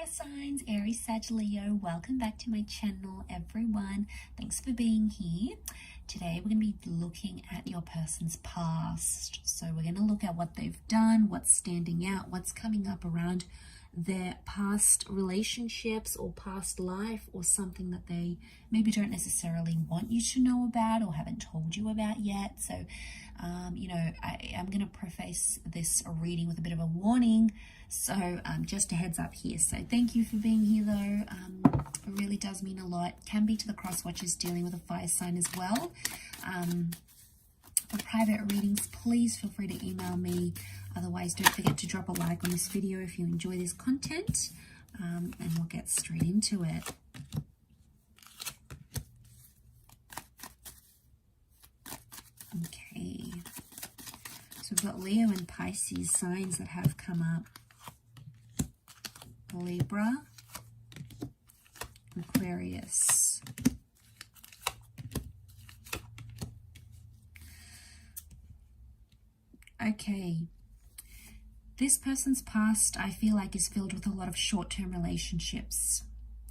fire signs, Aries, Sag, Leo. Welcome back to my channel, everyone. Thanks for being here. Today we're going to be looking at your person's past. So we're going to look at what they've done, what's standing out, what's coming up around their past relationships or past life, or something that they maybe don't necessarily want you to know about or haven't told you about yet. So I'm going to preface this reading with a bit of a warning, so just a heads up here. So thank you for being here though. It really does mean a lot. Can be to the cross watchers dealing with a fire sign as well. For private readings, please feel free to email me. Otherwise, don't forget to drop a like on this video if you enjoy this content, and we'll get straight into it. Okay, so we've got Leo and Pisces signs that have come up. Libra, Aquarius. Okay, this person's past, I feel like, is filled with a lot of short-term relationships.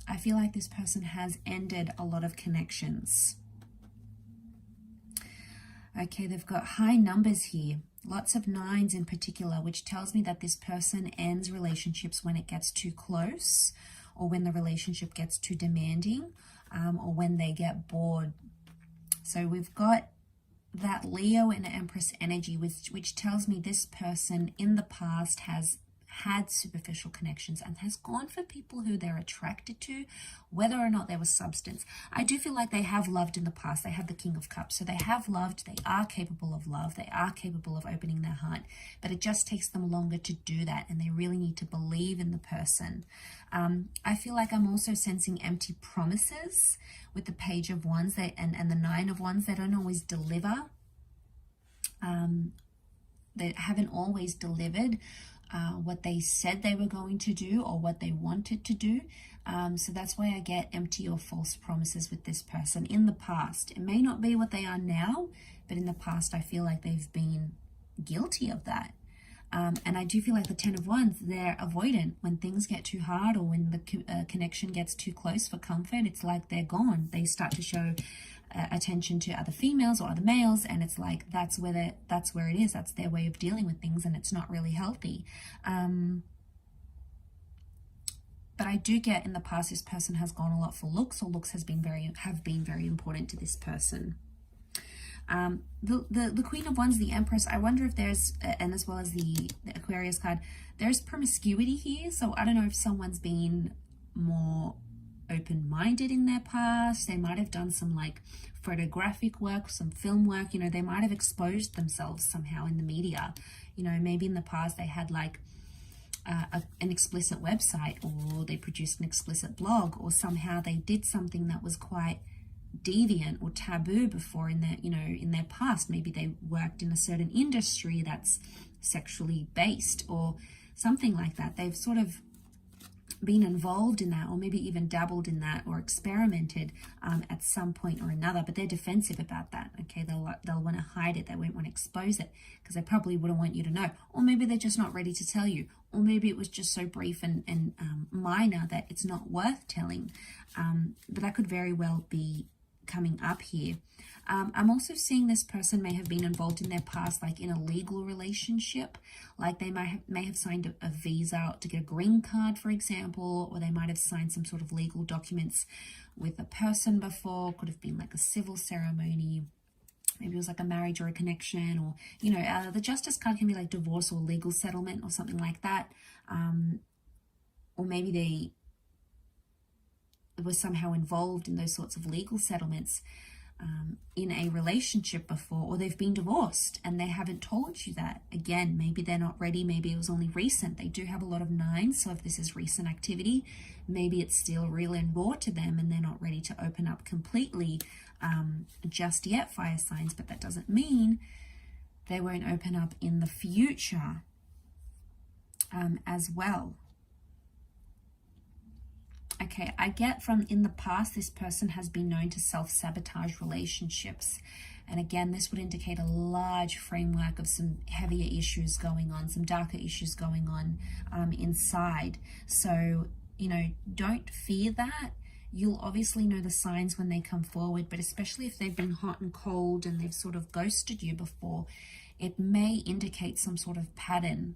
I feel like this person has ended a lot of connections. Okay, they've got high numbers here, lots of 9s in particular, which tells me that this person ends relationships when it gets too close, or when the relationship gets too demanding, or when they get bored. So we've got that Leo and Empress energy, which tells me this person in the past has had superficial connections and has gone for people who they're attracted to, whether or not there was substance. I do feel like they have loved in the past. They have the King of Cups, so they have loved, they are capable of love, they are capable of opening their heart, but it just takes them longer to do that, and they really need to believe in the person. I feel like I'm also sensing empty promises with the Page of Wands and the 9 of Wands. They don't always deliver. They haven't always delivered what they said they were going to do or what they wanted to do. So that's why I get empty or false promises with this person in the past. It may not be what they are now, but in the past I feel like they've been guilty of that. And I do feel like the 10 of Wands, they're avoidant. When things get too hard, or when the connection gets too close for comfort, it's like they're gone. They start to show attention to other females or other males, and it's like that's where it is. That's their way of dealing with things, and it's not really healthy. But I do get in the past this person has gone a lot for looks, or looks have been very important to this person. The Queen of Wands, the Empress, I wonder if there's, and as well as the Aquarius card, there's promiscuity here. So I don't know if someone's been more open-minded in their past. They might have done some like photographic work, some film work, they might have exposed themselves somehow in the media. Maybe in the past they had like an explicit website, or they produced an explicit blog, or somehow they did something that was quite deviant or taboo before in their past. Maybe they worked in a certain industry that's sexually based or something like that. They've sort of been involved in that, or maybe even dabbled in that, or experimented at some point or another, but they're defensive about that. Okay, they'll want to hide it. They won't want to expose it because they probably wouldn't want you to know, or maybe they're just not ready to tell you, or maybe it was just so brief and minor that it's not worth telling. But that could very well be coming up here. I'm also seeing this person may have been involved in their past, like in a legal relationship, like they may have signed a visa to get a green card, for example, or they might have signed some sort of legal documents with a person before. Could have been like a civil ceremony. Maybe it was like a marriage or a connection, or the Justice card can be like divorce or legal settlement or something like that. Or maybe they were somehow involved in those sorts of legal settlements in a relationship before, or they've been divorced and they haven't told you that. Again, maybe they're not ready. Maybe it was only recent. They do have a lot of 9s, so if this is recent activity, maybe it's still real and raw to them and they're not ready to open up completely just yet, fire signs. But that doesn't mean they won't open up in the future as well. Okay, I get from in the past, this person has been known to self-sabotage relationships. And again, this would indicate a large framework of some heavier issues going on, some darker issues going on inside. So, you know, don't fear that. You'll obviously know the signs when they come forward, but especially if they've been hot and cold and they've sort of ghosted you before, it may indicate some sort of pattern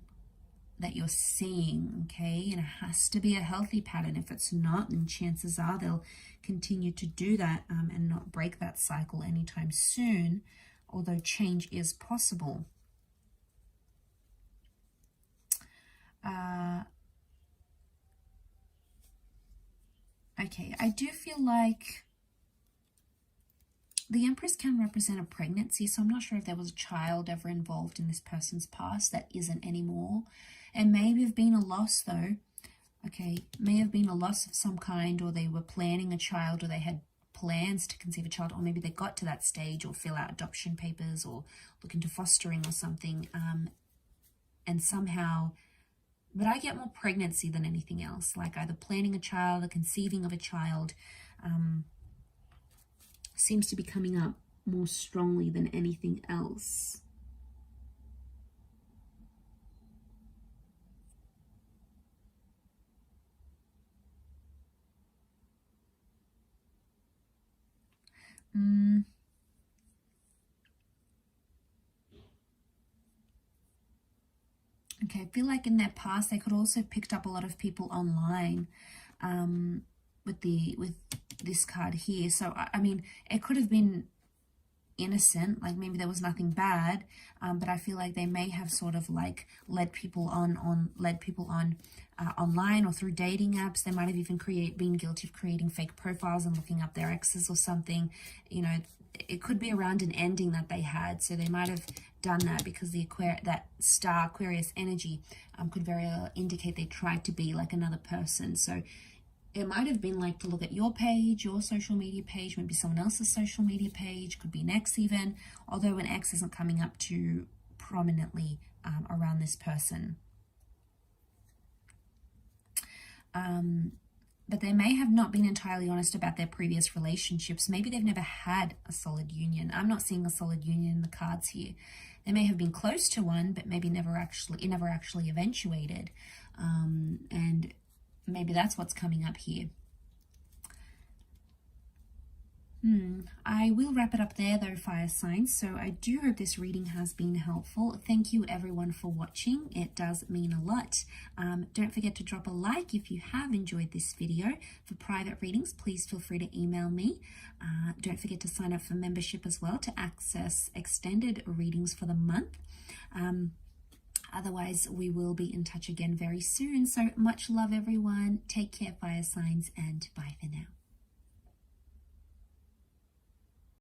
that you're seeing, okay? And it has to be a healthy pattern. If it's not, then chances are they'll continue to do that and not break that cycle anytime soon, although change is possible. Okay, I do feel like the Empress can represent a pregnancy, so I'm not sure if there was a child ever involved in this person's past that isn't anymore. It may have been a loss though. Okay, may have been a loss of some kind, or they were planning a child, or they had plans to conceive a child, or maybe they got to that stage, or fill out adoption papers, or look into fostering or something, and somehow, but I get more pregnancy than anything else, like either planning a child or conceiving of a child, seems to be coming up more strongly than anything else. Okay, I feel like in their past they could also have picked up a lot of people online with this card here. So I mean, it could have been innocent, like maybe there was nothing bad, but I feel like they may have sort of like led people on online or through dating apps. They might have even been guilty of creating fake profiles and looking up their exes or something. You know, it could be around an ending that they had, so they might have done that because that star Aquarius energy could very well indicate they tried to be like another person. So it might have been like to look at your page, your social media page, maybe someone else's social media page, could be an ex even, although an ex isn't coming up too prominently around this person. But they may have not been entirely honest about their previous relationships. Maybe they've never had a solid union. I'm not seeing a solid union in the cards here. They may have been close to one, but maybe it never actually eventuated. And maybe that's what's coming up here. I will wrap it up there though, fire signs. So I do hope this reading has been helpful. Thank you everyone for watching. It does mean a lot. Don't forget to drop a like if you have enjoyed this video. For private readings, please feel free to email me. Don't forget to sign up for membership as well to access extended readings for the month. Otherwise, we will be in touch again very soon. So much love everyone. Take care, fire signs, and bye for now.